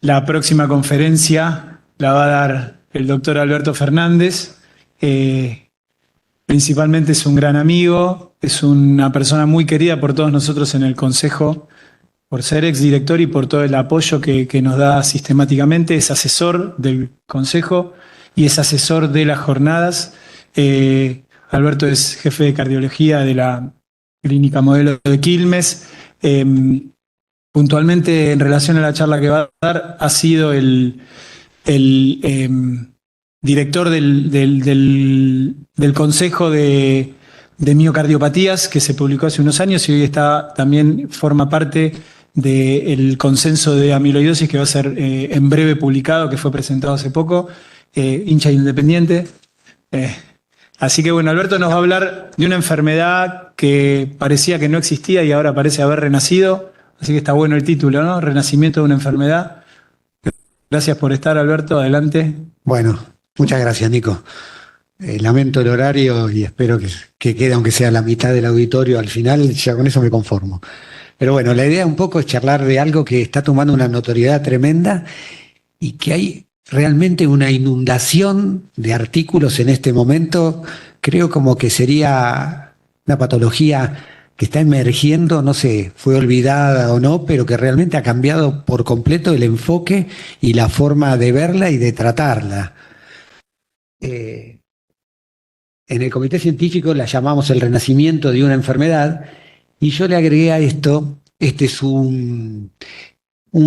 La próxima conferencia la va a dar el doctor Alberto Fernández. Principalmente es un gran amigo, es una persona muy querida por todos nosotros en el Consejo, por ser exdirector y por todo el apoyo que nos da sistemáticamente. Es asesor del Consejo y es asesor de las jornadas. Alberto es jefe de cardiología de la Clínica Modelo de Quilmes. Puntualmente, en relación a la charla que va a dar, ha sido el director del Consejo de Miocardiopatías, que se publicó hace unos años, y hoy también forma parte del consenso de amiloidosis, que va a ser en breve publicado, que fue presentado hace poco, hincha independiente. Así que bueno, Alberto nos va a hablar de una enfermedad que parecía que no existía y ahora parece haber renacido. Así que está bueno el título, ¿no? Renacimiento de una enfermedad. Gracias por estar, Alberto. Adelante. Bueno, muchas gracias, Nico. Lamento el horario y espero que quede, aunque sea la mitad del auditorio al final, ya con eso me conformo. Pero bueno, la idea un poco es charlar de algo que está tomando una notoriedad tremenda y que hay realmente una inundación de artículos en este momento. Creo como que sería una patología que está emergiendo, no sé, fue olvidada o no, pero que realmente ha cambiado por completo el enfoque y la forma de verla y de tratarla. En el comité científico la llamamos el renacimiento de una enfermedad, y yo le agregué a esto, este es un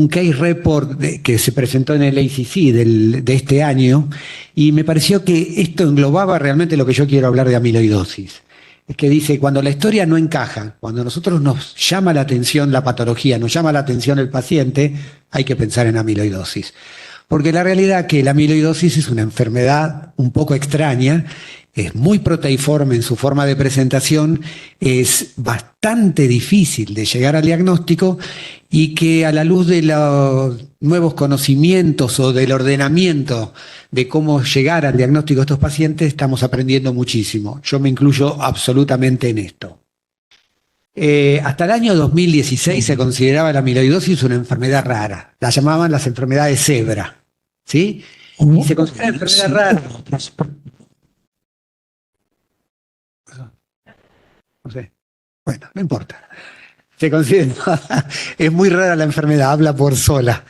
case report que se presentó en el ACC de este año, y me pareció que esto englobaba realmente lo que yo quiero hablar de amiloidosis. Es que dice, cuando la historia no encaja, cuando a nosotros nos llama la atención la patología, nos llama la atención el paciente, hay que pensar en amiloidosis. Porque la realidad es que la amiloidosis es una enfermedad un poco extraña, es muy proteiforme en su forma de presentación, es bastante difícil de llegar al diagnóstico, y que a la luz de los nuevos conocimientos o del ordenamiento de cómo llegar al diagnóstico de estos pacientes, estamos aprendiendo muchísimo. Yo me incluyo absolutamente en esto. Hasta el año 2016 se consideraba la amiloidosis una enfermedad rara. La llamaban las enfermedades cebra, ¿sí? Y se considera enfermedad rara. No sé. Bueno, no importa. Se considera, es muy rara la enfermedad, habla por sola.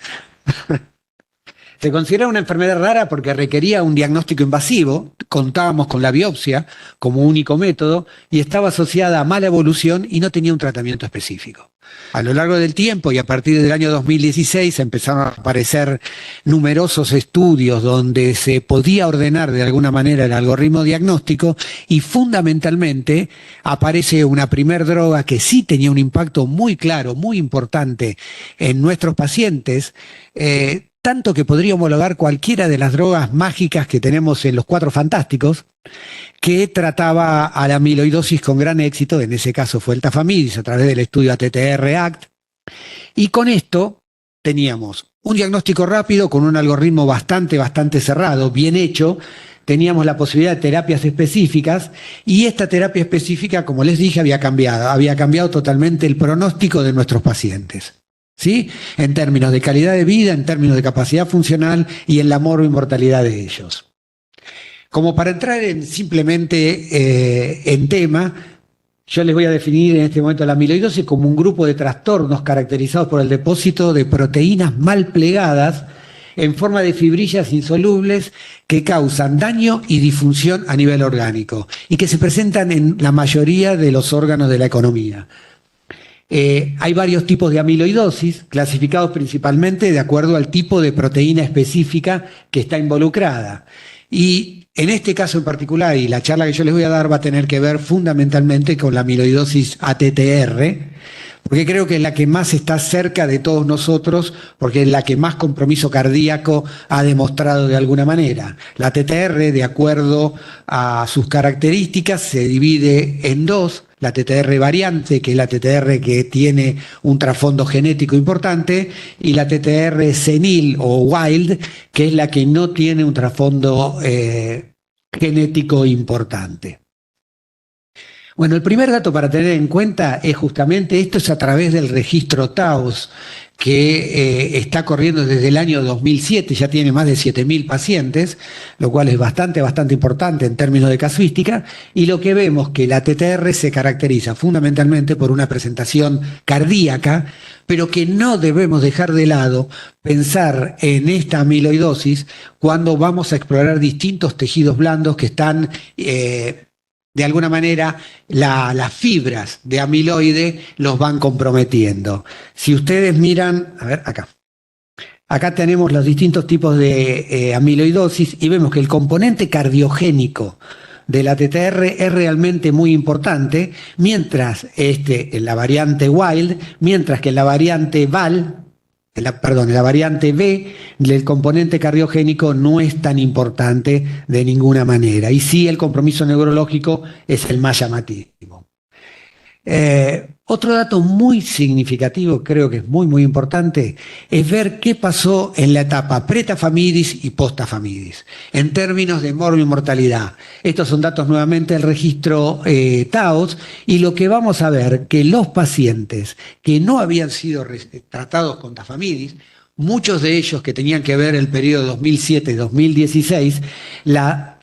Se considera una enfermedad rara porque requería un diagnóstico invasivo, contábamos con la biopsia como único método, y estaba asociada a mala evolución y no tenía un tratamiento específico. A lo largo del tiempo y a partir del año 2016 empezaron a aparecer numerosos estudios donde se podía ordenar de alguna manera el algoritmo diagnóstico, y fundamentalmente aparece una primer droga que sí tenía un impacto muy claro, muy importante en nuestros pacientes, tanto que podría homologar cualquiera de las drogas mágicas que tenemos en los Cuatro Fantásticos, que trataba a la amiloidosis con gran éxito. En ese caso fue el tafamidis a través del estudio ATTR-ACT, y con esto teníamos un diagnóstico rápido con un algoritmo bastante cerrado, bien hecho. Teníamos la posibilidad de terapias específicas, y esta terapia específica, como les dije, había cambiado totalmente el pronóstico de nuestros pacientes, ¿sí? En términos de calidad de vida, en términos de capacidad funcional y en la morbo-inmortalidad de ellos. Como para entrar simplemente en tema, yo les voy a definir en este momento la amiloidosis como un grupo de trastornos caracterizados por el depósito de proteínas mal plegadas en forma de fibrillas insolubles que causan daño y disfunción a nivel orgánico y que se presentan en la mayoría de los órganos de la economía. Hay varios tipos de amiloidosis, clasificados principalmente de acuerdo al tipo de proteína específica que está involucrada. Y en este caso en particular, y la charla que yo les voy a dar va a tener que ver fundamentalmente con la amiloidosis ATTR, porque creo que es la que más está cerca de todos nosotros, porque es la que más compromiso cardíaco ha demostrado de alguna manera. La ATTR, de acuerdo a sus características, se divide en dos: la TTR variante, que es la TTR que tiene un trasfondo genético importante, y la TTR senil o wild, que es la que no tiene un trasfondo genético importante. Bueno, el primer dato para tener en cuenta es justamente esto: es a través del registro TAUS, que está corriendo desde el año 2007, ya tiene más de 7.000 pacientes, lo cual es bastante importante en términos de casuística, y lo que vemos que la TTR se caracteriza fundamentalmente por una presentación cardíaca, pero que no debemos dejar de lado pensar en esta amiloidosis cuando vamos a explorar distintos tejidos blandos que están de alguna manera las fibras de amiloide los van comprometiendo. Si ustedes miran, a ver, acá tenemos los distintos tipos de amiloidosis y vemos que el componente cardiogénico de la TTR es realmente muy importante, mientras en la variante Wild, mientras que en la variante VAL, en la variante B, el componente cardiogénico no es tan importante de ninguna manera. Y sí, el compromiso neurológico es el más llamativo. Otro dato muy significativo, creo que es muy importante, es ver qué pasó en la etapa pretafamidis y postafamidis, en términos de mortalidad. Estos son datos nuevamente del registro TAOS, y lo que vamos a ver que los pacientes que no habían sido tratados con tafamidis, muchos de ellos que tenían que ver el periodo 2007-2016,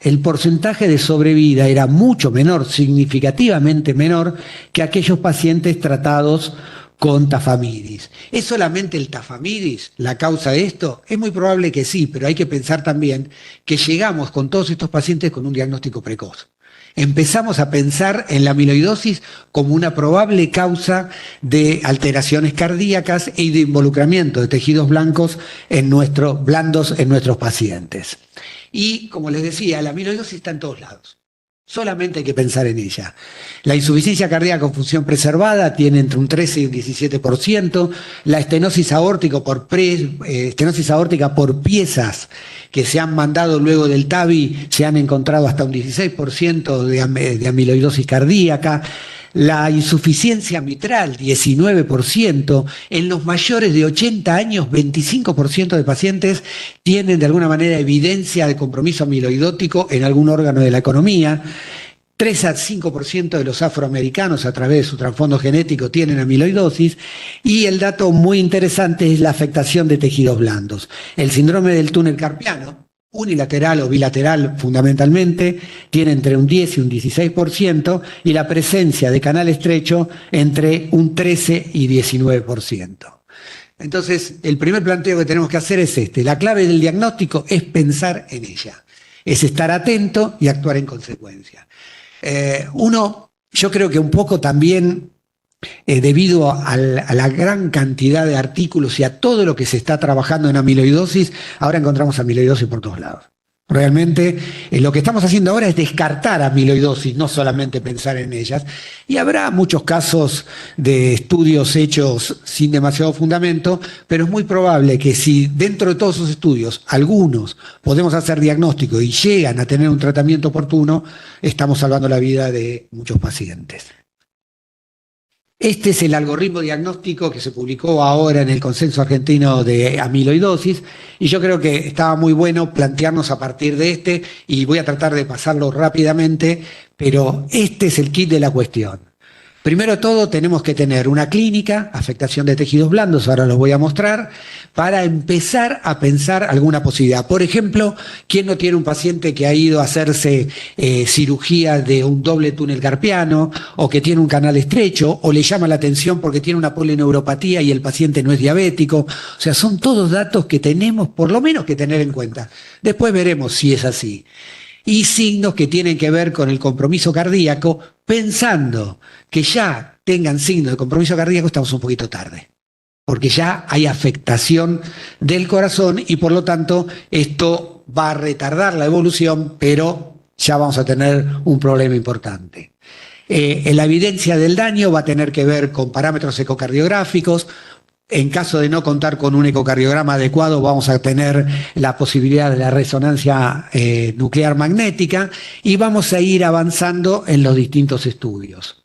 el porcentaje de sobrevida era mucho menor, significativamente menor, que aquellos pacientes tratados con tafamidis. ¿Es solamente el tafamidis la causa de esto? Es muy probable que sí, pero hay que pensar también que llegamos con todos estos pacientes con un diagnóstico precoz. Empezamos a pensar en la amiloidosis como una probable causa de alteraciones cardíacas y de involucramiento de tejidos blandos en nuestros pacientes. Y, como les decía, la amiloidosis está en todos lados. Solamente hay que pensar en ella. La insuficiencia cardíaca con función preservada tiene entre un 13 y un 17%. La estenosis aórtica por piezas que se han mandado luego del TAVI se han encontrado hasta un 16% de amiloidosis cardíaca. La insuficiencia mitral, 19%. En los mayores de 80 años, 25% de pacientes tienen de alguna manera evidencia de compromiso amiloidótico en algún órgano de la economía. 3 a 5% de los afroamericanos a través de su trasfondo genético tienen amiloidosis, y el dato muy interesante es la afectación de tejidos blandos. El síndrome del túnel carpiano, unilateral o bilateral fundamentalmente, tiene entre un 10 y un 16%, y la presencia de canal estrecho entre un 13 y 19%. Entonces, el primer planteo que tenemos que hacer es este. La clave del diagnóstico es pensar en ella, es estar atento y actuar en consecuencia. Yo creo que un poco también debido a la gran cantidad de artículos y a todo lo que se está trabajando en amiloidosis, ahora encontramos amiloidosis por todos lados. Realmente lo que estamos haciendo ahora es descartar amiloidosis, no solamente pensar en ellas. Y habrá muchos casos de estudios hechos sin demasiado fundamento, pero es muy probable que si dentro de todos esos estudios algunos podemos hacer diagnóstico y llegan a tener un tratamiento oportuno, estamos salvando la vida de muchos pacientes. Este es el algoritmo diagnóstico que se publicó ahora en el Consenso Argentino de Amiloidosis, y yo creo que estaba muy bueno plantearnos a partir de y voy a tratar de pasarlo rápidamente, pero este es el kit de la cuestión. Primero todo, tenemos que tener una clínica, afectación de tejidos blandos, ahora los voy a mostrar, para empezar a pensar alguna posibilidad. Por ejemplo, ¿quién no tiene un paciente que ha ido a hacerse cirugía de un doble túnel carpiano, o que tiene un canal estrecho, o le llama la atención porque tiene una polineuropatía y el paciente no es diabético? O sea, son todos datos que tenemos por lo menos que tener en cuenta. Después veremos si es así. Y signos que tienen que ver con el compromiso cardíaco, pensando que ya tengan signos de compromiso cardíaco, estamos un poquito tarde, porque ya hay afectación del corazón y por lo tanto esto va a retardar la evolución, pero ya vamos a tener un problema importante. La evidencia del daño va a tener que ver con parámetros ecocardiográficos. En caso de no contar con un ecocardiograma adecuado, vamos a tener la posibilidad de la resonancia nuclear magnética, y vamos a ir avanzando en los distintos estudios.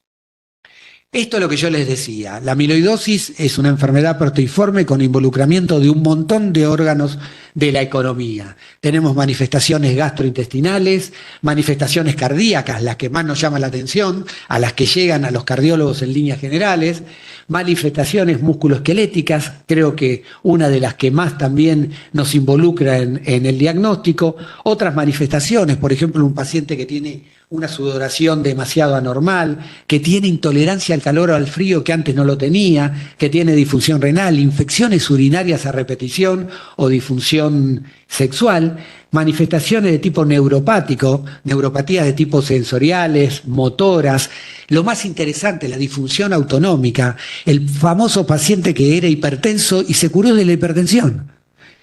Esto es lo que yo les decía. La amiloidosis es una enfermedad proteoforme con involucramiento de un montón de órganos de la economía. Tenemos manifestaciones gastrointestinales, manifestaciones cardíacas, las que más nos llaman la atención, a las que llegan a los cardiólogos en líneas generales, Manifestaciones musculoesqueléticas, creo que una de las que más también nos involucra en el diagnóstico. Otras manifestaciones, por ejemplo, un paciente que tiene una sudoración demasiado anormal, que tiene intolerancia al calor o al frío que antes no lo tenía, que tiene disfunción renal, infecciones urinarias a repetición o disfunción sexual, manifestaciones de tipo neuropático, neuropatías de tipo sensoriales, motoras. Lo más interesante, la disfunción autonómica, el famoso paciente que era hipertenso y se curó de la hipertensión.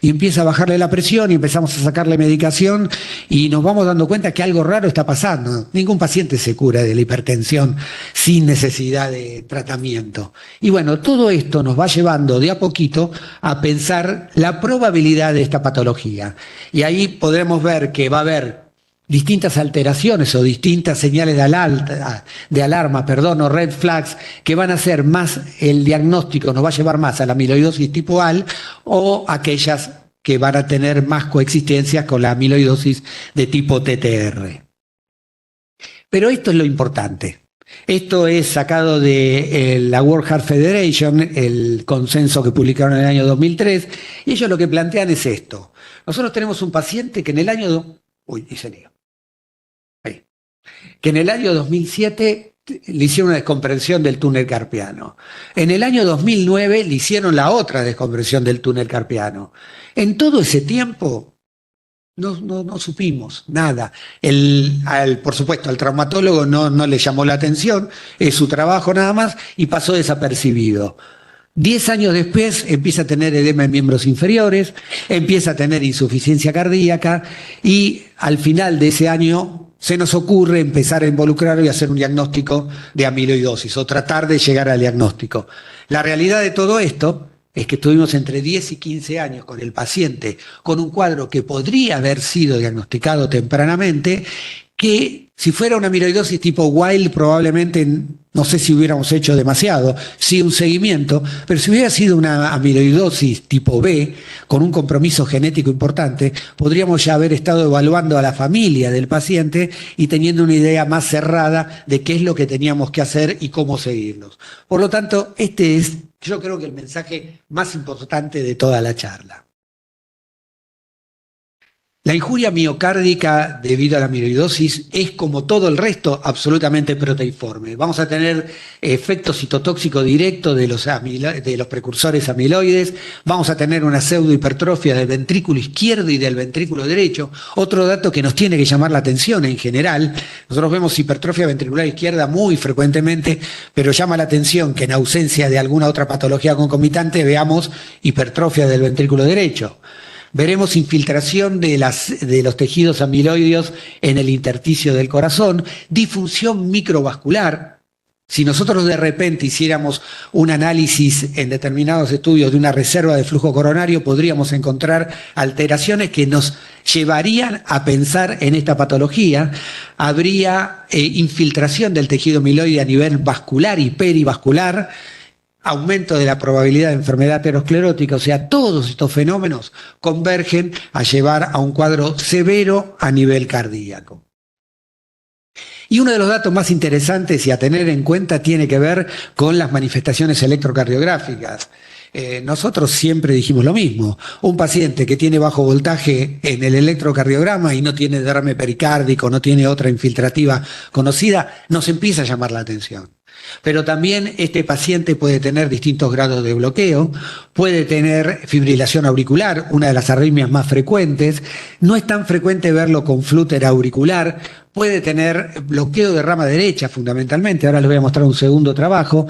Y empieza a bajarle la presión y empezamos a sacarle medicación y nos vamos dando cuenta que algo raro está pasando. Ningún paciente se cura de la hipertensión sin necesidad de tratamiento. Y bueno, todo esto nos va llevando de a poquito a pensar la probabilidad de esta patología. Y ahí podremos ver que va a haber distintas alteraciones o distintas señales de alarma, o red flags, que van a hacer más, el diagnóstico nos va a llevar más a la amiloidosis tipo AL o aquellas que van a tener más coexistencias con la amiloidosis de tipo TTR. Pero esto es lo importante. Esto es sacado de la World Heart Federation, el consenso que publicaron en el año 2003, y ellos lo que plantean es esto. Nosotros tenemos un paciente que en el año... que en el año 2007 le hicieron una descompresión del túnel carpiano. En el año 2009 le hicieron la otra descompresión del túnel carpiano. En todo ese tiempo no supimos nada. Por supuesto, al traumatólogo no le llamó la atención, es su trabajo nada más, y pasó desapercibido. 10 años después empieza a tener edema en miembros inferiores, empieza a tener insuficiencia cardíaca y al final de ese año se nos ocurre empezar a involucrarlo y hacer un diagnóstico de amiloidosis o tratar de llegar al diagnóstico. La realidad de todo esto es que estuvimos entre 10 y 15 años con el paciente con un cuadro que podría haber sido diagnosticado tempranamente, que si fuera una amiloidosis tipo Wild probablemente no sé si hubiéramos hecho demasiado, sí un seguimiento, pero si hubiera sido una amiloidosis tipo B, con un compromiso genético importante, podríamos ya haber estado evaluando a la familia del paciente y teniendo una idea más cerrada de qué es lo que teníamos que hacer y cómo seguirlos. Por lo tanto, este es, yo creo que el mensaje más importante de toda la charla. La injuria miocárdica debido a la amiloidosis es, como todo el resto, absolutamente proteiforme. Vamos a tener efecto citotóxico directo de los precursores amiloides, vamos a tener una pseudohipertrofia del ventrículo izquierdo y del ventrículo derecho. Otro dato que nos tiene que llamar la atención en general, nosotros vemos hipertrofia ventricular izquierda muy frecuentemente, pero llama la atención que en ausencia de alguna otra patología concomitante veamos hipertrofia del ventrículo derecho. Veremos infiltración de los tejidos amiloideos en el intersticio del corazón, disfunción microvascular. Si nosotros de repente hiciéramos un análisis en determinados estudios de una reserva de flujo coronario, podríamos encontrar alteraciones que nos llevarían a pensar en esta patología. Habría infiltración del tejido amiloide a nivel vascular y perivascular, aumento de la probabilidad de enfermedad aterosclerótica, o sea, todos estos fenómenos convergen a llevar a un cuadro severo a nivel cardíaco. Y uno de los datos más interesantes y a tener en cuenta tiene que ver con las manifestaciones electrocardiográficas. Nosotros siempre dijimos lo mismo. Un paciente que tiene bajo voltaje en el electrocardiograma y no tiene derrame pericárdico, no tiene otra infiltrativa conocida, nos empieza a llamar la atención. Pero también este paciente puede tener distintos grados de bloqueo, puede tener fibrilación auricular, una de las arritmias más frecuentes. No es tan frecuente verlo con flúter auricular, puede tener bloqueo de rama derecha fundamentalmente, ahora les voy a mostrar un segundo trabajo,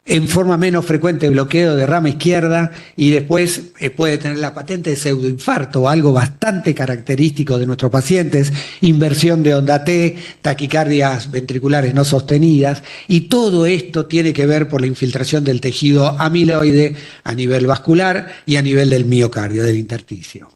en forma menos frecuente bloqueo de rama izquierda y después puede tener la patente de pseudoinfarto, algo bastante característico de nuestros pacientes, inversión de onda T, taquicardias ventriculares no sostenidas, y todo esto tiene que ver por la infiltración del tejido amiloide a nivel vascular y a nivel del miocardio, del intersticio.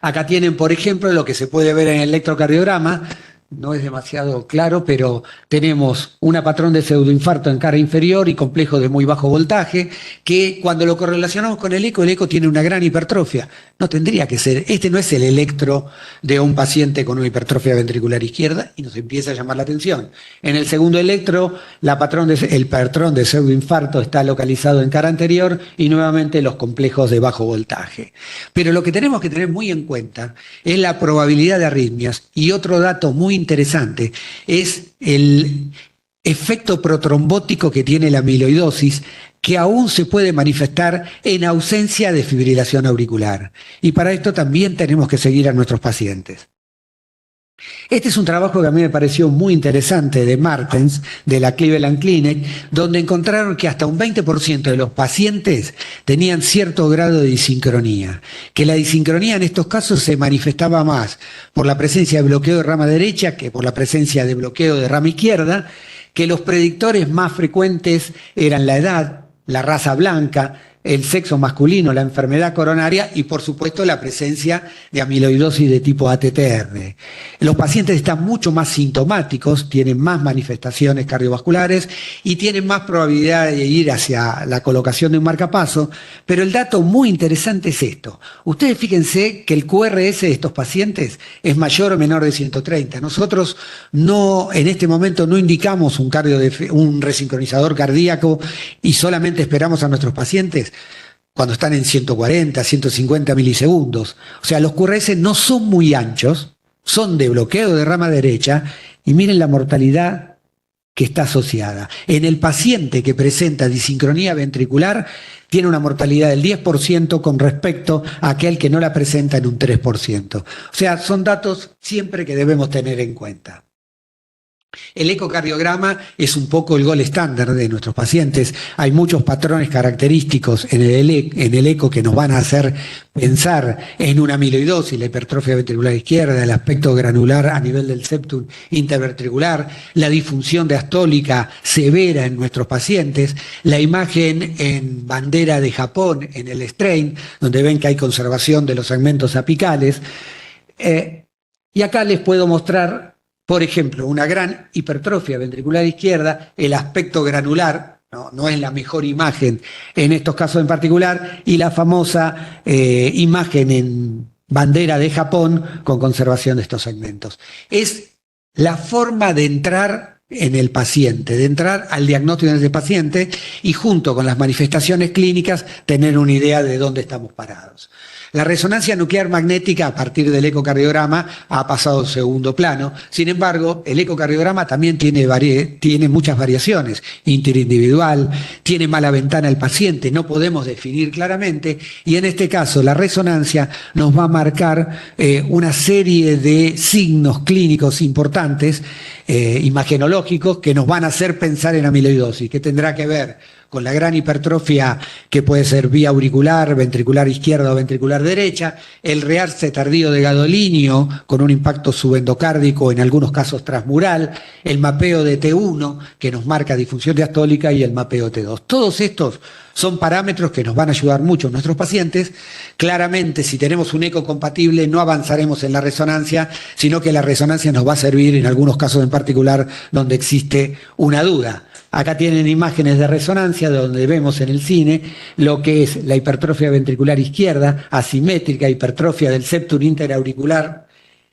Acá tienen, por ejemplo, lo que se puede ver en el electrocardiograma, no es demasiado claro, pero tenemos una patrón de pseudoinfarto en cara inferior y complejo de muy bajo voltaje, que cuando lo correlacionamos con el eco tiene una gran hipertrofia. No tendría que ser, este no es el electro de un paciente con una hipertrofia ventricular izquierda y nos empieza a llamar la atención. En el segundo electro, el patrón de pseudoinfarto está localizado en cara anterior y nuevamente los complejos de bajo voltaje. Pero lo que tenemos que tener muy en cuenta es la probabilidad de arritmias, y otro dato muy interesante es el efecto protrombótico que tiene la amiloidosis, que aún se puede manifestar en ausencia de fibrilación auricular. Y para esto también tenemos que seguir a nuestros pacientes. Este es un trabajo que a mí me pareció muy interesante de Martens, de la Cleveland Clinic, donde encontraron que hasta un 20% de los pacientes tenían cierto grado de disincronía, que la disincronía en estos casos se manifestaba más por la presencia de bloqueo de rama derecha que por la presencia de bloqueo de rama izquierda, que los predictores más frecuentes eran la edad, la raza blanca, el sexo masculino, la enfermedad coronaria y, por supuesto, la presencia de amiloidosis de tipo ATTR. Los pacientes están mucho más sintomáticos, tienen más manifestaciones cardiovasculares y tienen más probabilidad de ir hacia la colocación de un marcapaso, pero el dato muy interesante es esto. Ustedes fíjense que el QRS de estos pacientes es mayor o menor de 130. Nosotros en este momento no indicamos un resincronizador cardíaco y solamente esperamos a nuestros pacientes cuando están en 140, 150 milisegundos. O sea, los QRS no son muy anchos, son de bloqueo de rama derecha, y miren la mortalidad que está asociada. En el paciente que presenta disincronía ventricular, tiene una mortalidad del 10% con respecto a aquel que no la presenta en un 3%. O sea, son datos siempre que debemos tener en cuenta. El ecocardiograma es un poco el gol estándar de nuestros pacientes. Hay muchos patrones característicos en el eco que nos van a hacer pensar en una amiloidosis, la hipertrofia ventricular izquierda, el aspecto granular a nivel del septum interventricular, la disfunción diastólica severa en nuestros pacientes, la imagen en bandera de Japón, en el strain, donde ven que hay conservación de los segmentos apicales. Y acá les puedo mostrar, por ejemplo, una gran hipertrofia ventricular izquierda, el aspecto granular, no es la mejor imagen en estos casos en particular, y la famosa imagen en bandera de Japón con conservación de estos segmentos. Es la forma de entrar en el paciente, de entrar al diagnóstico de ese paciente y junto con las manifestaciones clínicas tener una idea de dónde estamos parados. La resonancia nuclear magnética a partir del ecocardiograma ha pasado a segundo plano. Sin embargo, el ecocardiograma también tiene muchas variaciones, interindividual, tiene mala ventana el paciente, no podemos definir claramente, y en este caso la resonancia nos va a marcar una serie de signos clínicos importantes, imagenológicos, que nos van a hacer pensar en amiloidosis, que tendrá que ver con la gran hipertrofia que puede ser vía auricular, ventricular izquierda o ventricular derecha, el realce tardío de gadolinio con un impacto subendocárdico, en algunos casos transmural, el mapeo de T1 que nos marca disfunción diastólica y el mapeo T2. Todos estos son parámetros que nos van a ayudar mucho a nuestros pacientes. Claramente, si tenemos un eco compatible, no avanzaremos en la resonancia, sino que la resonancia nos va a servir en algunos casos en particular donde existe una duda. Acá tienen imágenes de resonancia donde vemos en el cine lo que es la hipertrofia ventricular izquierda, asimétrica, hipertrofia del septum interauricular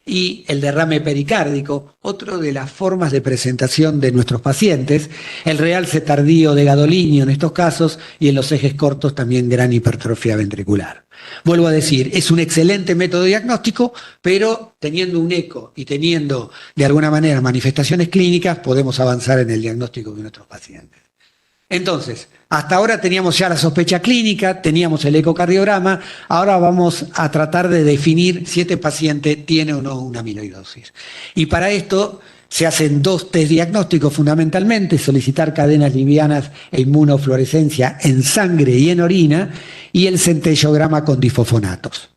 y el derrame pericárdico, otro de las formas de presentación de nuestros pacientes, el realce tardío de gadolinio en estos casos y en los ejes cortos también gran hipertrofia ventricular. Vuelvo a decir, es un excelente método diagnóstico, pero teniendo un eco y teniendo de alguna manera manifestaciones clínicas, podemos avanzar en el diagnóstico de nuestros pacientes. Entonces, hasta ahora teníamos ya la sospecha clínica, teníamos el ecocardiograma, ahora vamos a tratar de definir si este paciente tiene o no una amiloidosis. Y para esto se hacen dos test diagnósticos fundamentalmente, solicitar cadenas livianas e inmunofluorescencia en sangre y en orina, y el centellograma con difosfonatos.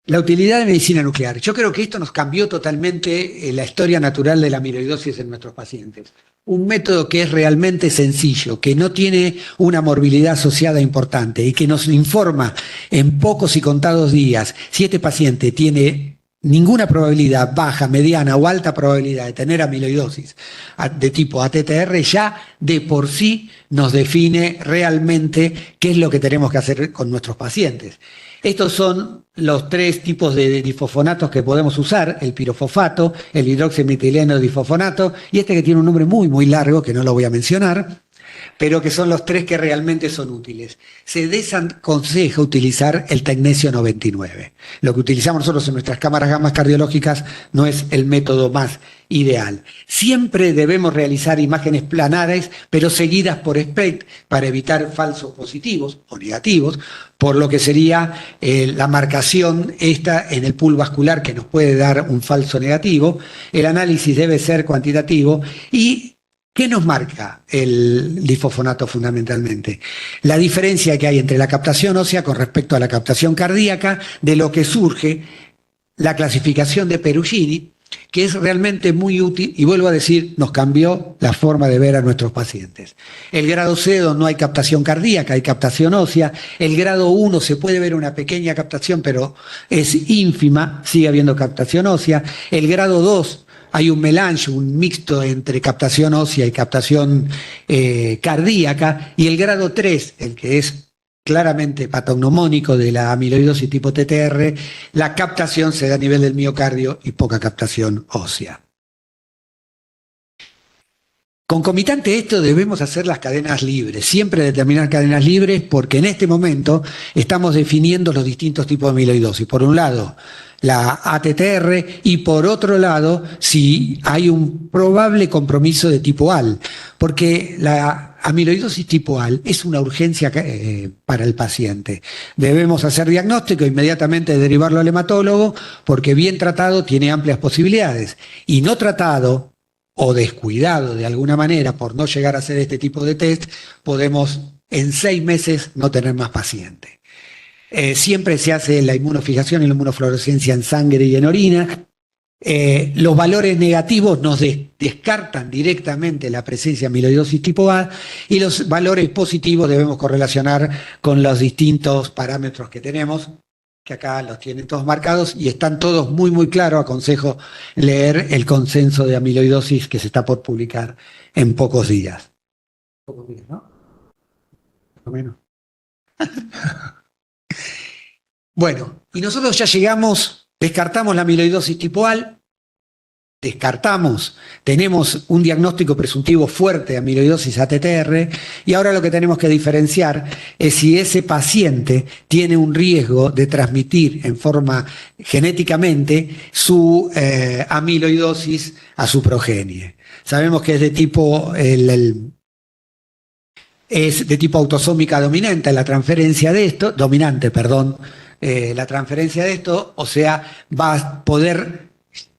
La utilidad de medicina nuclear. Yo creo que esto nos cambió totalmente la historia natural de la amiloidosis en nuestros pacientes. Un método que es realmente sencillo, que no tiene una morbilidad asociada importante y que nos informa en pocos y contados días si este paciente tiene ninguna probabilidad, baja, mediana o alta probabilidad de tener amiloidosis de tipo ATTR ya de por sí nos define realmente qué es lo que tenemos que hacer con nuestros pacientes. Estos son los 3 tipos de difosfonatos que podemos usar, el pirofosfato, el hidroximetileno difosfonato y este que tiene un nombre muy, muy largo que no lo voy a mencionar, pero que son los 3 que realmente son útiles. Se desaconseja utilizar el tecnesio 99. Lo que utilizamos nosotros en nuestras cámaras gamma cardiológicas no es el método más ideal. Siempre debemos realizar imágenes planares, pero seguidas por SPECT para evitar falsos positivos o negativos, por lo que sería la marcación esta en el pool vascular que nos puede dar un falso negativo. El análisis debe ser cuantitativo y ¿qué nos marca el difosfonato fundamentalmente? La diferencia que hay entre la captación ósea con respecto a la captación cardíaca, de lo que surge la clasificación de Perugini, que es realmente muy útil y vuelvo a decir, nos cambió la forma de ver a nuestros pacientes. El grado C no hay captación cardíaca, hay captación ósea. El grado 1 se puede ver una pequeña captación, pero es ínfima, sigue habiendo captación ósea. El grado 2 hay un melange, un mixto entre captación ósea y captación cardíaca, y el grado 3, el que es claramente patognomónico de la amiloidosis tipo TTR, la captación se da a nivel del miocardio y poca captación ósea. Concomitante a esto debemos hacer las cadenas libres, siempre determinar cadenas libres porque en este momento estamos definiendo los distintos tipos de amiloidosis. Por un lado, la ATTR y por otro lado, si hay un probable compromiso de tipo AL, porque la amiloidosis tipo AL es una urgencia para el paciente. Debemos hacer diagnóstico e inmediatamente derivarlo al hematólogo porque bien tratado tiene amplias posibilidades y no tratado o descuidado de alguna manera por no llegar a hacer este tipo de test, podemos en 6 meses no tener más paciente. Siempre se hace la inmunofijación y la inmunofluorescencia en sangre y en orina. Los valores negativos nos descartan directamente la presencia de amiloidosis tipo A y los valores positivos debemos correlacionar con los distintos parámetros que tenemos, que acá los tienen todos marcados y están todos muy, muy claros. Aconsejo leer el consenso de amiloidosis que se está por publicar en pocos días. Pocos días, ¿no? Más o menos. Bueno, y nosotros ya llegamos, descartamos la amiloidosis tipo A, tenemos un diagnóstico presuntivo fuerte de amiloidosis ATTR y ahora lo que tenemos que diferenciar es si ese paciente tiene un riesgo de transmitir en forma genéticamente su amiloidosis a su progenie. Sabemos que es de tipo es de tipo autosómica dominante la transferencia de esto, la transferencia de esto, o sea, va a poder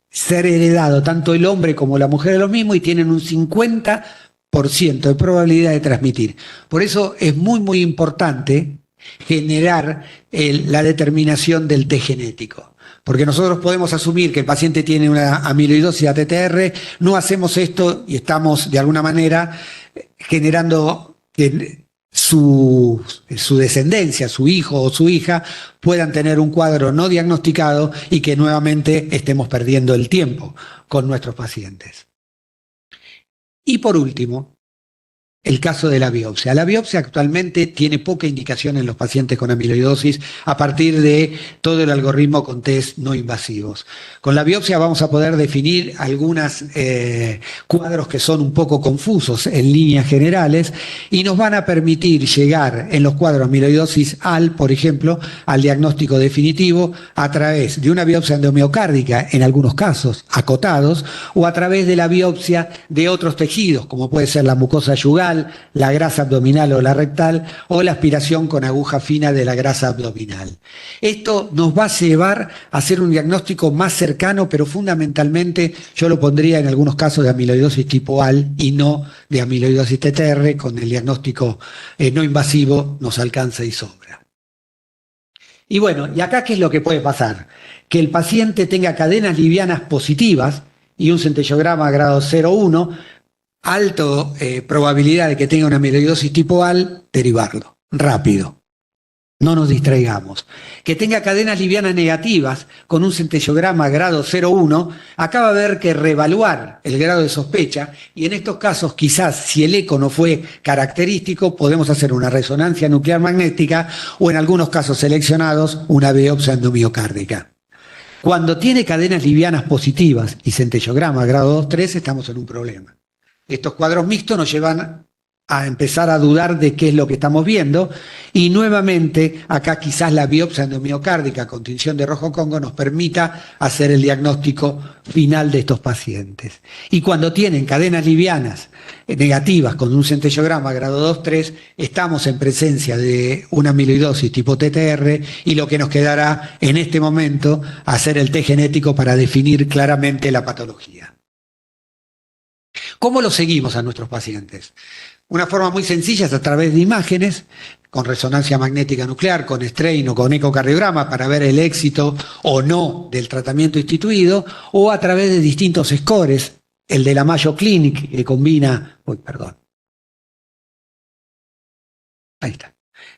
ser heredado tanto el hombre como la mujer de los mismos y tienen un 50% de probabilidad de transmitir. Por eso es muy, muy importante generar la determinación del test genético. Porque nosotros podemos asumir que el paciente tiene una amiloidosis ATTR, no hacemos esto y estamos de alguna manera generando que su descendencia, su hijo o su hija, puedan tener un cuadro no diagnosticado y que nuevamente estemos perdiendo el tiempo con nuestros pacientes. Y por último, el caso de la biopsia. La biopsia actualmente tiene poca indicación en los pacientes con amiloidosis a partir de todo el algoritmo con test no invasivos. Con la biopsia vamos a poder definir algunos cuadros que son un poco confusos en líneas generales y nos van a permitir llegar en los cuadros amiloidosis AL, por ejemplo, al diagnóstico definitivo a través de una biopsia endomiocárdica, en algunos casos acotados, o a través de la biopsia de otros tejidos, como puede ser la mucosa yugal, la grasa abdominal o la rectal, o la aspiración con aguja fina de la grasa abdominal. Esto nos va a llevar a hacer un diagnóstico más cercano, pero fundamentalmente yo lo pondría en algunos casos de amiloidosis tipo AL y no de amiloidosis TTR. Con el diagnóstico no invasivo nos alcanza y sobra. Y bueno, ¿y acá qué es lo que puede pasar? Que el paciente tenga cadenas livianas positivas y un centellograma grado 0,1, alto probabilidad de que tenga una amiloidosis tipo AL, derivarlo rápido. No nos distraigamos. Que tenga cadenas livianas negativas con un centellograma grado 0,1, acaba de ver que reevaluar el grado de sospecha, y en estos casos quizás si el eco no fue característico, podemos hacer una resonancia nuclear magnética o en algunos casos seleccionados una biopsia endomiocárdica. Cuando tiene cadenas livianas positivas y centellograma grado 2-3, estamos en un problema. Estos cuadros mixtos nos llevan a empezar a dudar de qué es lo que estamos viendo, y nuevamente acá quizás la biopsia endomiocárdica con tinción de rojo Congo nos permita hacer el diagnóstico final de estos pacientes. Y cuando tienen cadenas livianas negativas con un centellograma grado 2-3, estamos en presencia de una amiloidosis tipo TTR, y lo que nos quedará en este momento hacer el test genético para definir claramente la patología. ¿Cómo lo seguimos a nuestros pacientes? Una forma muy sencilla es a través de imágenes, con resonancia magnética nuclear, con strain o con ecocardiograma para ver el éxito o no del tratamiento instituido, o a través de distintos scores, el de la Mayo Clinic que combina,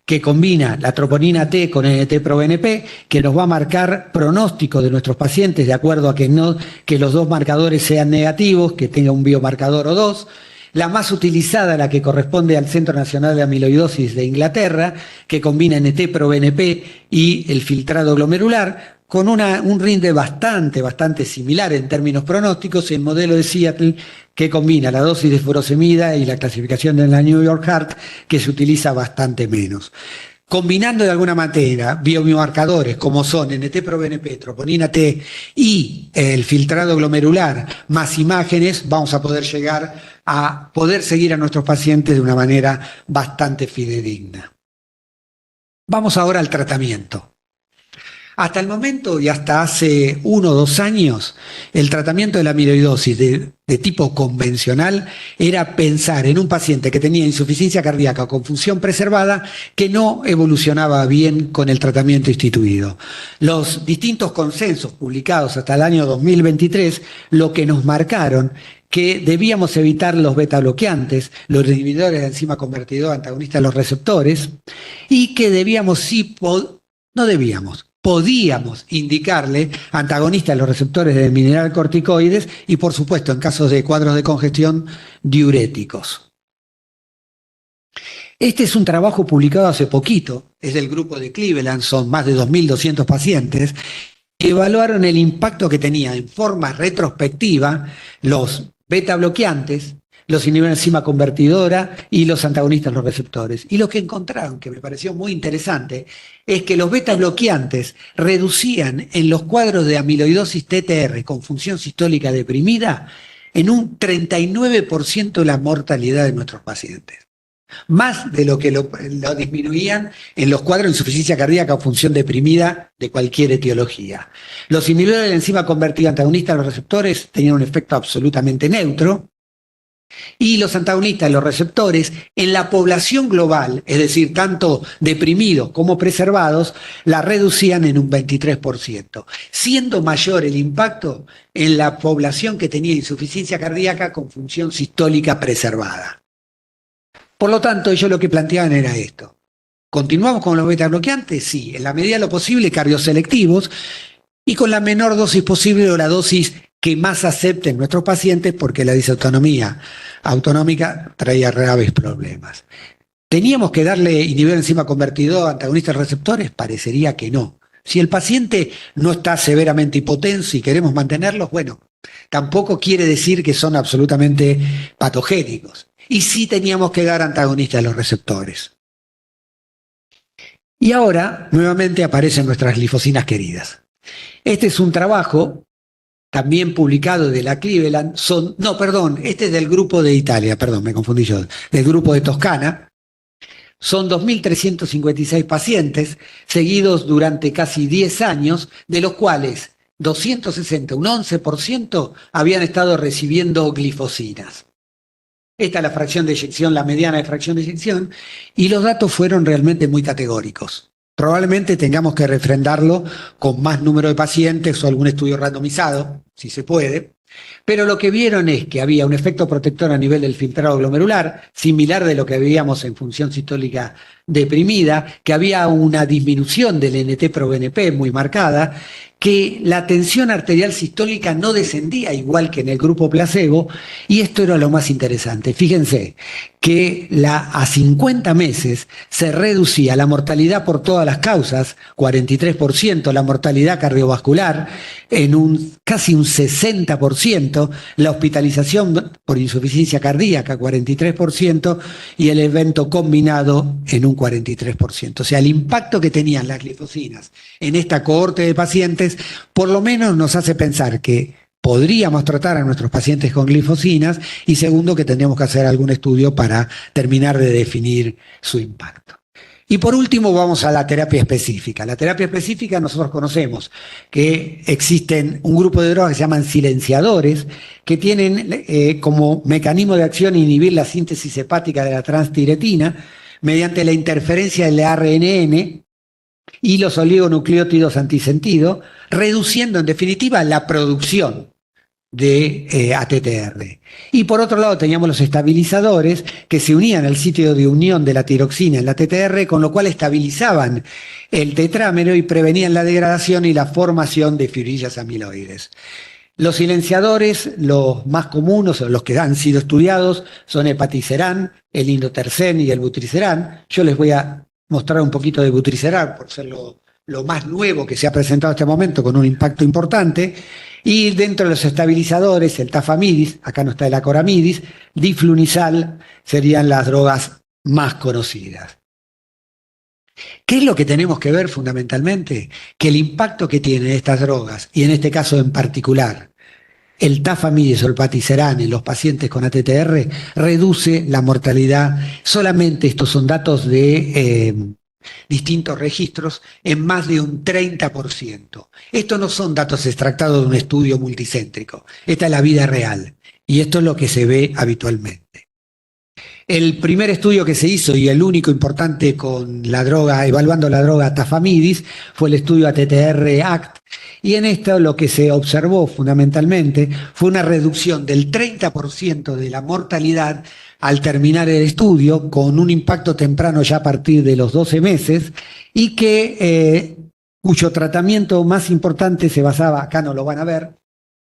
que combina la troponina T con NT-proBNP, que nos va a marcar pronóstico de nuestros pacientes de acuerdo a que los dos marcadores sean negativos, que tenga un biomarcador o dos. La más utilizada, la que corresponde al Centro Nacional de Amiloidosis de Inglaterra, que combina NT-proBNP y el filtrado glomerular, con un rinde bastante similar en términos pronósticos, y el modelo de Seattle, que combina la dosis de furosemida y la clasificación de la New York Heart, que se utiliza bastante menos. Combinando de alguna manera biomarcadores como son NT-proBNP, troponina T y el filtrado glomerular más imágenes, vamos a poder llegar a poder seguir a nuestros pacientes de una manera bastante fidedigna. Vamos ahora al tratamiento. Hasta el momento y hasta hace 1 o 2 años, el tratamiento de la amiloidosis de tipo convencional era pensar en un paciente que tenía insuficiencia cardíaca con función preservada que no evolucionaba bien con el tratamiento instituido. Los distintos consensos publicados hasta el año 2023 lo que nos marcaron que debíamos evitar los beta bloqueantes, los inhibidores de enzima convertidora antagonistas de los receptores, y que podíamos indicarle antagonistas de los receptores de mineralocorticoides y, por supuesto, en casos de cuadros de congestión, diuréticos. Este es un trabajo publicado hace poquito, es del grupo de Cleveland, son más de 2.200 pacientes, que evaluaron el impacto que tenía en forma retrospectiva los beta bloqueantes, los inhibidores de enzima convertidora y los antagonistas de los receptores. Y lo que encontraron, que me pareció muy interesante, es que los beta bloqueantes reducían en los cuadros de amiloidosis TTR con función sistólica deprimida en un 39% la mortalidad de nuestros pacientes. Más de lo que lo disminuían en los cuadros de insuficiencia cardíaca o función deprimida de cualquier etiología. Los inhibidores de la enzima convertida antagonistas de los receptores tenían un efecto absolutamente neutro, y los antagonistas de los receptores en la población global, es decir, tanto deprimidos como preservados, la reducían en un 23%, siendo mayor el impacto en la población que tenía insuficiencia cardíaca con función sistólica preservada. Por lo tanto, ellos lo que planteaban era esto. ¿Continuamos con los beta bloqueantes? Sí, en la medida de lo posible cardioselectivos y con la menor dosis posible o la dosis que más acepten nuestros pacientes, porque la disautonomía autonómica traía graves problemas. ¿Teníamos que darle inhibidor de enzima convertidora antagonista de receptores? Parecería que no. Si el paciente no está severamente hipotenso y queremos mantenerlos, bueno, tampoco quiere decir que son absolutamente patogénicos. Y sí teníamos que dar antagonistas de los receptores. Y ahora, nuevamente aparecen nuestras glifosinas queridas. Este es un trabajo también publicado de la Cleveland, este es del grupo de Italia, me confundí yo, del grupo de Toscana. Son 2.356 pacientes seguidos durante casi 10 años, de los cuales 260, un 11%, habían estado recibiendo glifosinas. Esta es la fracción de eyección, la mediana de fracción de eyección, y los datos fueron realmente muy categóricos. Probablemente tengamos que refrendarlo con más número de pacientes o algún estudio randomizado, si se puede, Pero lo que vieron es que había un efecto protector a nivel del filtrado glomerular, similar de lo que veíamos en función sistólica deprimida, que había una disminución del NT-proBNP muy marcada, que la tensión arterial sistólica no descendía igual que en el grupo placebo, y esto era lo más interesante. Fíjense que a 50 meses se reducía la mortalidad por todas las causas, 43%, la mortalidad cardiovascular en casi un 60%, la hospitalización por insuficiencia cardíaca, 43%, y el evento combinado en un 43%. O sea, el impacto que tenían las glifosinas en esta cohorte de pacientes, por lo menos nos hace pensar que podríamos tratar a nuestros pacientes con glifosinas, y segundo, que tendríamos que hacer algún estudio para terminar de definir su impacto. Y por último vamos a la terapia específica. La terapia específica nosotros conocemos que existen un grupo de drogas que se llaman silenciadores, que tienen como mecanismo de acción inhibir la síntesis hepática de la transtiretina mediante la interferencia del ARNN y los oligonucleótidos antisentido, reduciendo en definitiva la producción de ATTR. Y por otro lado teníamos los estabilizadores que se unían al sitio de unión de la tiroxina en la ATTR, con lo cual estabilizaban el tetrámero y prevenían la degradación y la formación de fibrillas amiloides. Los silenciadores, los más comunes, o los que han sido estudiados, son hepaticerán, el indotercén y el butricerán. Yo les voy a mostrar un poquito de butricerán por ser lo más nuevo que se ha presentado hasta este momento con un impacto importante. Y dentro de los estabilizadores, el tafamidis, acá no está el acoramidis, diflunisal serían las drogas más conocidas. ¿Qué es lo que tenemos que ver fundamentalmente? Que el impacto que tienen estas drogas, y en este caso en particular el tafamidis o el paticerán en los pacientes con ATTR, reduce la mortalidad. Solamente estos son datos de distintos registros, en más de un 30%. Estos no son datos extractados de un estudio multicéntrico. Esta es la vida real, y esto es lo que se ve habitualmente. El primer estudio que se hizo, y el único importante con la droga, evaluando la droga tafamidis, fue el estudio ATTR-ACT, y en esto lo que se observó fundamentalmente fue una reducción del 30% de la mortalidad al terminar el estudio, con un impacto temprano ya a partir de los 12 meses, y cuyo tratamiento más importante se basaba, acá no lo van a ver,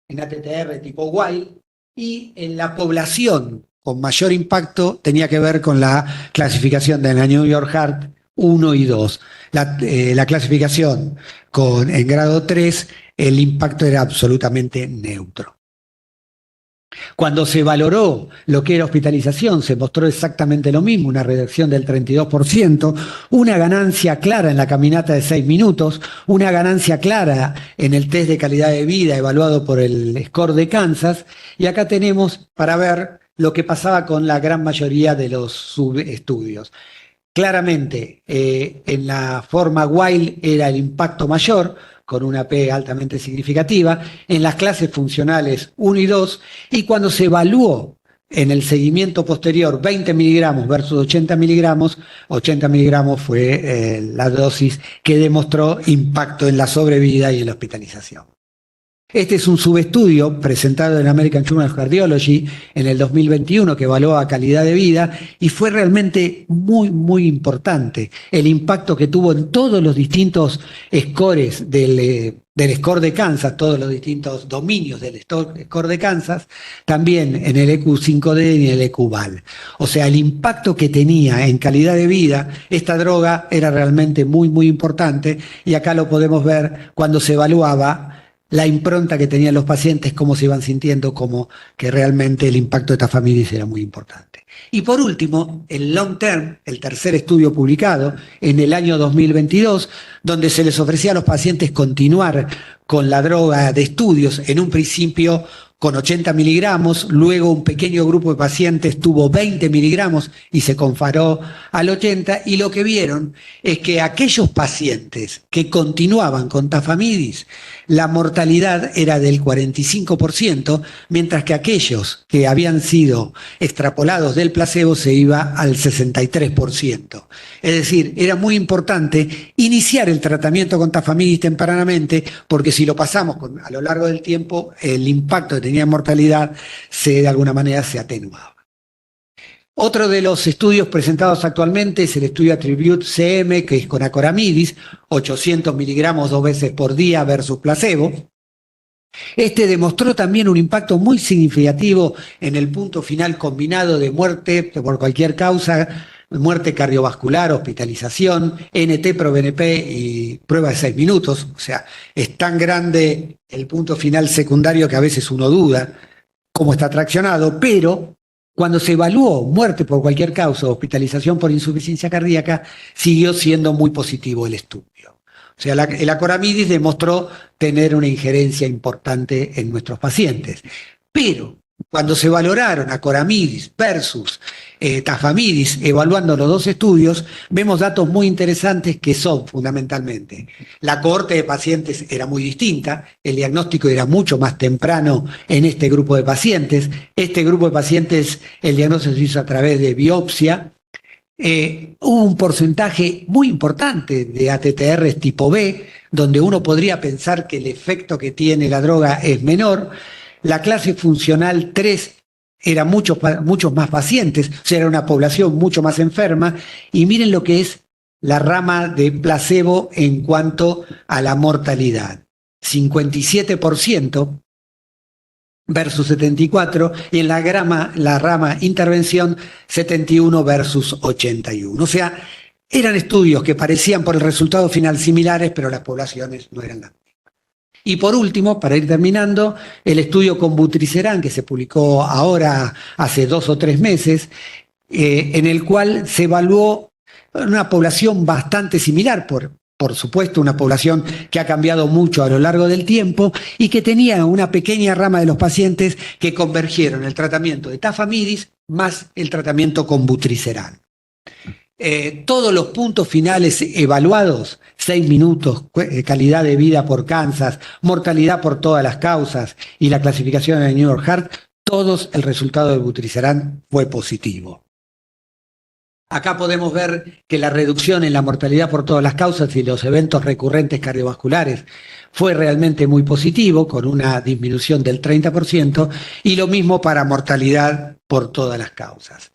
en ATTR tipo Wild, y en la población con mayor impacto tenía que ver con la clasificación de la New York Heart 1 y 2. La clasificación en grado 3, el impacto era absolutamente neutro. Cuando se valoró lo que era hospitalización, se mostró exactamente lo mismo, una reducción del 32%, una ganancia clara en la caminata de 6 minutos, una ganancia clara en el test de calidad de vida evaluado por el score de Kansas, y acá tenemos para ver lo que pasaba con la gran mayoría de los subestudios. Claramente, en la forma Wild era el impacto mayor, con una P altamente significativa, en las clases funcionales 1 y 2, y cuando se evaluó en el seguimiento posterior 20 miligramos versus 80 miligramos fue la dosis que demostró impacto en la sobrevida y en la hospitalización. Este es un subestudio presentado en American Journal of Cardiology en el 2021 que evaluaba calidad de vida, y fue realmente muy, muy importante el impacto que tuvo en todos los distintos scores del score de Kansas, todos los distintos dominios del score de Kansas, también en el EQ5D y en el EQ-VAL. O sea, el impacto que tenía en calidad de vida esta droga era realmente muy, muy importante, y acá lo podemos ver cuando se evaluaba la impronta que tenían los pacientes, cómo se iban sintiendo, como que realmente el impacto de tafamidis era muy importante. Y por último, el long term, el tercer estudio publicado en el año 2022, donde se les ofrecía a los pacientes continuar con la droga de estudios, en un principio con 80 miligramos, luego un pequeño grupo de pacientes tuvo 20 miligramos y se comparó al 80, y lo que vieron es que aquellos pacientes que continuaban con tafamidis, la mortalidad era del 45%, mientras que aquellos que habían sido extrapolados del placebo se iba al 63%. Es decir, era muy importante iniciar el tratamiento con tafamidis tempranamente, porque si lo pasamos a lo largo del tiempo, el impacto que tenía en mortalidad de alguna manera se atenuaba. Otro de los estudios presentados actualmente es el estudio ATTRibute-CM, que es con acoramidis, 800 miligramos 2 veces por día versus placebo. Este demostró también un impacto muy significativo en el punto final combinado de muerte por cualquier causa, muerte cardiovascular, hospitalización, NT-proBNP y prueba de 6 minutos. O sea, es tan grande el punto final secundario que a veces uno duda cómo está traccionado, pero cuando se evaluó muerte por cualquier causa, hospitalización por insuficiencia cardíaca, siguió siendo muy positivo el estudio. O sea, el acoramidis demostró tener una injerencia importante en nuestros pacientes. Pero cuando se valoraron acoramidis versus tafamidis, evaluando los dos estudios, vemos datos muy interesantes que son fundamentalmente: la cohorte de pacientes era muy distinta, el diagnóstico era mucho más temprano en este grupo de pacientes. Este grupo de pacientes, el diagnóstico se hizo a través de biopsia. Hubo un porcentaje muy importante de ATTR tipo B, donde uno podría pensar que el efecto que tiene la droga es menor. La clase funcional 3 era muchos más pacientes, o sea, era una población mucho más enferma. Y miren lo que es la rama de placebo en cuanto a la mortalidad: 57% versus 74, y en la rama intervención 71 versus 81. O sea, eran estudios que parecían por el resultado final similares, pero las poblaciones no eran las mismas. Y por último, para ir terminando, el estudio con vutrisiran, que se publicó ahora hace 2 o 3 meses, en el cual se evaluó una población bastante similar, por supuesto, una población que ha cambiado mucho a lo largo del tiempo y que tenía una pequeña rama de los pacientes que convergieron el tratamiento de tafamidis más el tratamiento con vutrisiran. Todos los puntos finales evaluados: 6 minutos, calidad de vida por Kansas, mortalidad por todas las causas y la clasificación de New York Heart, todos el resultado de vutrisiran fue positivo. Acá podemos ver que la reducción en la mortalidad por todas las causas y los eventos recurrentes cardiovasculares fue realmente muy positivo, con una disminución del 30%, y lo mismo para mortalidad por todas las causas.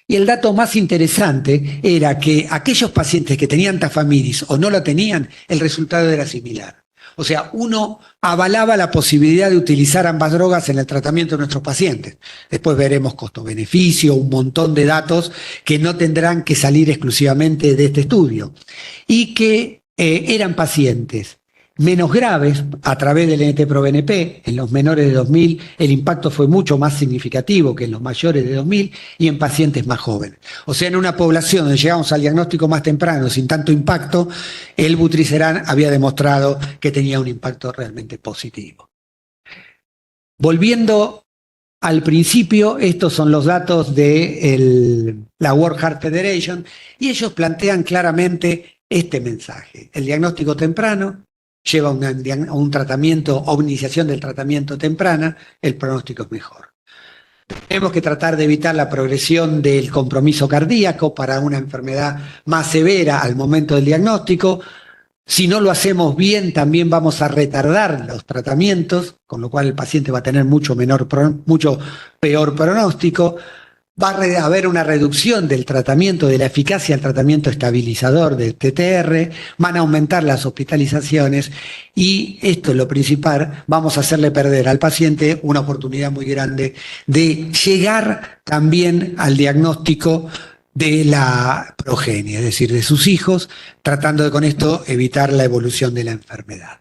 Y el dato más interesante era que aquellos pacientes que tenían tafamidis o no lo tenían, el resultado era similar. O sea, uno avalaba la posibilidad de utilizar ambas drogas en el tratamiento de nuestros pacientes. Después veremos costo-beneficio, un montón de datos que no tendrán que salir exclusivamente de este estudio. Y que eran pacientes menos graves a través del NT-proBNP. En los menores de 2000 el impacto fue mucho más significativo que en los mayores de 2000 y en pacientes más jóvenes. O sea, en una población donde llegamos al diagnóstico más temprano sin tanto impacto, el vutrisiran había demostrado que tenía un impacto realmente positivo. Volviendo al principio, estos son los datos de la World Heart Federation, y ellos plantean claramente este mensaje: el diagnóstico temprano lleva a un tratamiento o iniciación del tratamiento temprana, el pronóstico es mejor. Tenemos que tratar de evitar la progresión del compromiso cardíaco para una enfermedad más severa al momento del diagnóstico. Si no lo hacemos bien, también vamos a retardar los tratamientos, con lo cual el paciente va a tener mucho peor pronóstico. Va a haber una reducción del tratamiento, de la eficacia del tratamiento estabilizador del TTR, van a aumentar las hospitalizaciones, y esto es lo principal: vamos a hacerle perder al paciente una oportunidad muy grande de llegar también al diagnóstico de la progenie, es decir, de sus hijos, tratando de con esto evitar la evolución de la enfermedad.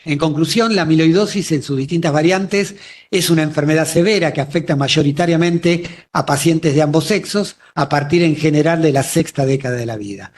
En conclusión, la amiloidosis en sus distintas variantes es una enfermedad severa que afecta mayoritariamente a pacientes de ambos sexos a partir en general de la 6ª década de la vida.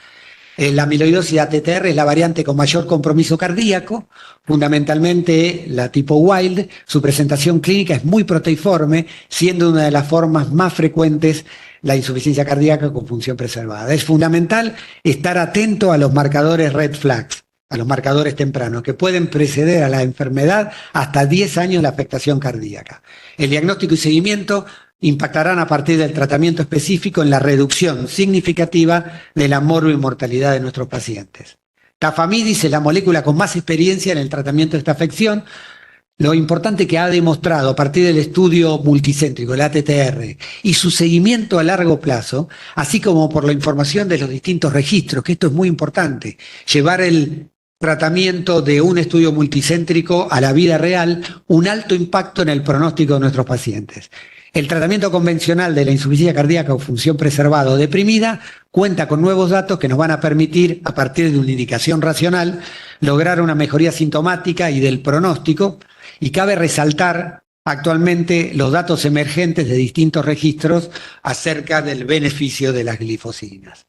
La amiloidosis ATTR es la variante con mayor compromiso cardíaco, fundamentalmente la tipo Wild. Su presentación clínica es muy proteiforme, siendo una de las formas más frecuentes la insuficiencia cardíaca con función preservada. Es fundamental estar atento a los marcadores red flags. a los marcadores tempranos, que pueden preceder a la enfermedad hasta 10 años de afectación cardíaca. El diagnóstico y seguimiento impactarán a partir del tratamiento específico en la reducción significativa de la morbi-mortalidad de nuestros pacientes. Tafamidis es la molécula con más experiencia en el tratamiento de esta afección. Lo importante que ha demostrado a partir del estudio multicéntrico, el ATTR, y su seguimiento a largo plazo, así como por la información de los distintos registros, que esto es muy importante, llevar el tratamiento de un estudio multicéntrico a la vida real, un alto impacto en el pronóstico de nuestros pacientes. El tratamiento convencional de la insuficiencia cardíaca o función preservada o deprimida cuenta con nuevos datos que nos van a permitir, a partir de una indicación racional, lograr una mejoría sintomática y del pronóstico, y cabe resaltar actualmente los datos emergentes de distintos registros acerca del beneficio de las glifosinas.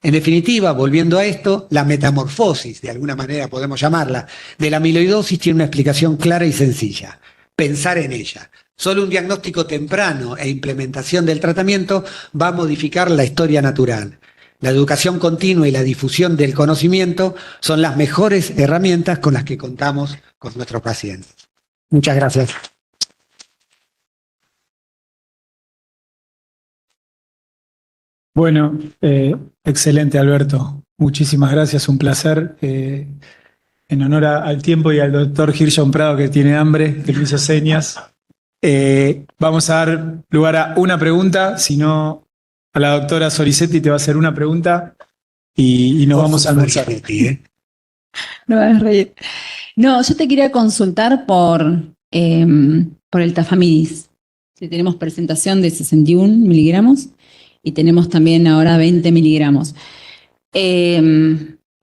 En definitiva, volviendo a esto, la metamorfosis, de alguna manera podemos llamarla, de la amiloidosis tiene una explicación clara y sencilla: pensar en ella. Solo un diagnóstico temprano e implementación del tratamiento va a modificar la historia natural. La educación continua y la difusión del conocimiento son las mejores herramientas con las que contamos con nuestros pacientes. Muchas gracias. Bueno, excelente, Alberto. Muchísimas gracias, un placer. En honor al tiempo y al doctor Hirschon Prado, que tiene hambre, que me hizo señas. Vamos a dar lugar a una pregunta, si no, a la doctora Soricetti te va a hacer una pregunta y nos vamos a almorzar. No vas a reír. No, yo te quería consultar por el tafamidis. Si tenemos presentación de 61 miligramos y tenemos también ahora 20 miligramos.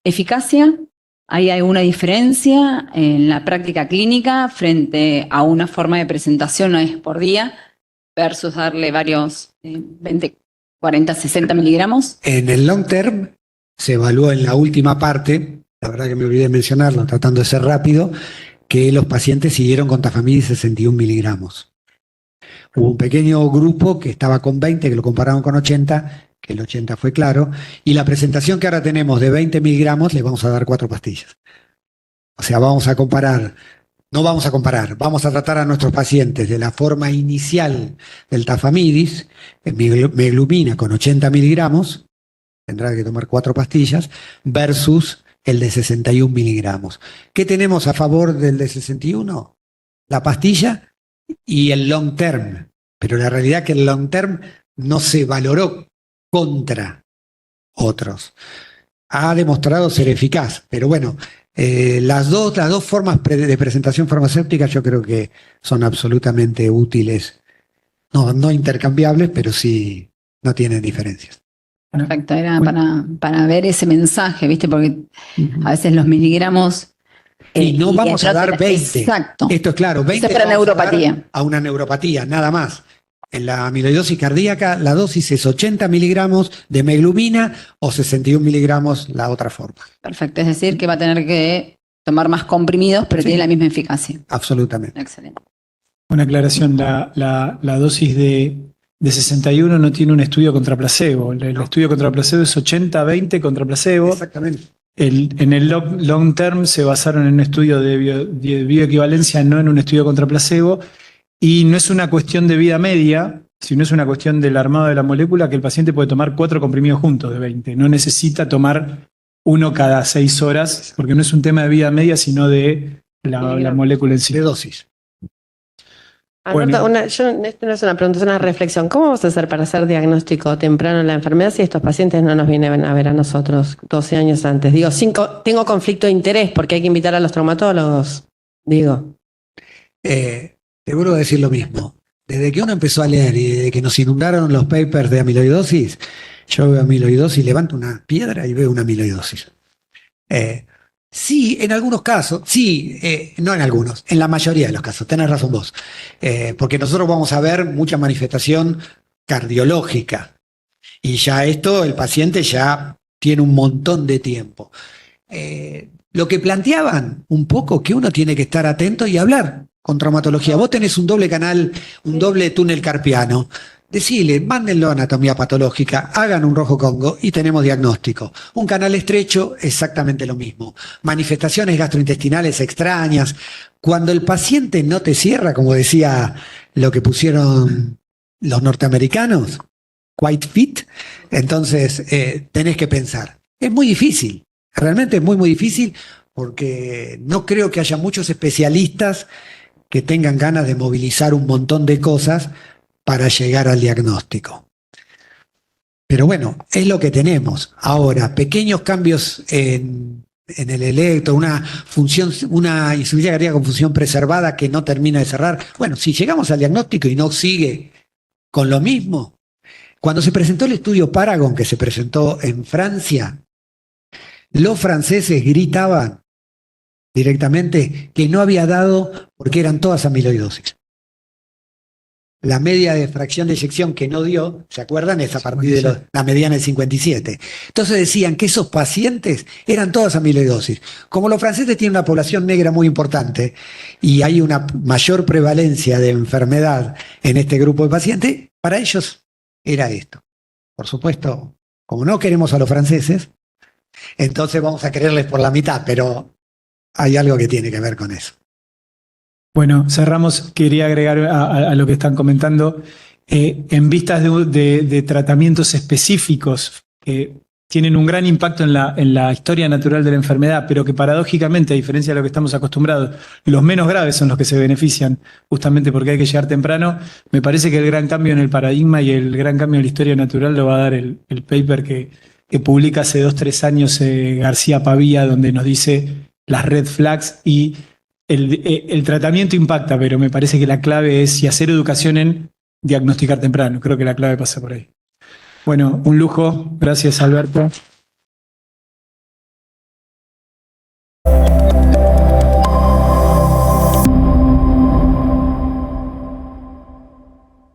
¿Eficacia? ¿Hay alguna diferencia en la práctica clínica frente a una forma de presentación una vez por día versus darle varios 20, 40, 60 miligramos? En el long term se evaluó en la última parte, la verdad que me olvidé de mencionarlo, tratando de ser rápido, que los pacientes siguieron con tafamidis 61 miligramos. Hubo un pequeño grupo que estaba con 20, que lo compararon con 80, que el 80 fue claro, y la presentación que ahora tenemos de 20 miligramos le vamos a dar 4 pastillas. O sea, vamos a tratar a nuestros pacientes de la forma inicial del tafamidis, meglumina con 80 miligramos, tendrá que tomar 4 pastillas, versus el de 61 miligramos. ¿Qué tenemos a favor del de 61? La pastilla y el long term, pero la realidad es que el long term no se valoró contra otros. Ha demostrado ser eficaz, pero bueno, las dos formas de presentación farmacéutica yo creo que son absolutamente útiles, no intercambiables, pero sí no tienen diferencias. Perfecto, era para ver ese mensaje, ¿viste? Porque a veces los miligramos... Y no vamos a dar 20. Exacto. Esto es claro, 20 es para neuropatía. A una neuropatía, nada más. En la amiloidosis cardíaca, la dosis es 80 miligramos de meglumina o 61 miligramos la otra forma. Perfecto, es decir, que va a tener que tomar más comprimidos, pero tiene la misma eficacia. Absolutamente. Excelente. Una aclaración, la dosis de 61 no tiene un estudio contra placebo. El estudio contra placebo es 80-20 contra placebo. Exactamente. En el long term se basaron en un estudio de bioequivalencia, no en un estudio contra placebo. Y no es una cuestión de vida media, sino es una cuestión del armado de la molécula, que el paciente puede tomar 4 comprimidos juntos de 20. No necesita tomar uno cada 6 horas, porque no es un tema de vida media, sino de la molécula en sí. De dosis. Bueno. Esto no es una pregunta, es una reflexión. ¿Cómo vamos a hacer para hacer diagnóstico temprano en la enfermedad si estos pacientes no nos vienen a ver a nosotros 12 años antes? Digo, tengo conflicto de interés porque hay que invitar a los traumatólogos. Digo. Te vuelvo a decir lo mismo. Desde que uno empezó a leer y desde que nos inundaron los papers de amiloidosis, yo veo amiloidosis, levanto una piedra y veo una amiloidosis. Sí, en algunos casos, sí, no en algunos, en la mayoría de los casos, tenés razón vos, porque nosotros vamos a ver mucha manifestación cardiológica y ya esto, el paciente ya tiene un montón de tiempo. Lo que planteaban un poco que uno tiene que estar atento y hablar con traumatología. Vos tenés un doble canal, un doble túnel carpiano. decile, mándenlo a anatomía patológica, hagan un rojo Congo y tenemos diagnóstico. Un canal estrecho, exactamente lo mismo. Manifestaciones gastrointestinales extrañas. Cuando el paciente no te cierra, como decía lo que pusieron los norteamericanos, quite fit, entonces tenés que pensar. Es muy difícil, realmente es muy, muy difícil, porque no creo que haya muchos especialistas que tengan ganas de movilizar un montón de cosas para llegar al diagnóstico. Pero bueno, es lo que tenemos. Ahora, pequeños cambios en el electro, una insuficiencia cardíaca con función preservada que no termina de cerrar. Bueno, si llegamos al diagnóstico y no sigue con lo mismo. Cuando se presentó el estudio Paragon, que se presentó en Francia, los franceses gritaban directamente que no había dado porque eran todas amiloidosis. La media de fracción de eyección que no dio, ¿se acuerdan? Es a partir de la mediana de 57. Entonces decían que esos pacientes eran todas amiloidosis. Como los franceses tienen una población negra muy importante y hay una mayor prevalencia de enfermedad en este grupo de pacientes, para ellos era esto. Por supuesto, como no queremos a los franceses, entonces vamos a quererles por la mitad, pero hay algo que tiene que ver con eso. Bueno, cerramos. Quería agregar a lo que están comentando, en vistas de tratamientos específicos que tienen un gran impacto en la historia natural de la enfermedad, pero que paradójicamente, a diferencia de lo que estamos acostumbrados, los menos graves son los que se benefician, justamente porque hay que llegar temprano. Me parece que el gran cambio en el paradigma y el gran cambio en la historia natural lo va a dar el paper que publica hace 2 o 3 años García Pavía, donde nos dice las red flags y el tratamiento impacta, pero me parece que la clave es y hacer educación en diagnosticar temprano. Creo que la clave pasa por ahí. Bueno, un lujo. Gracias, Alberto.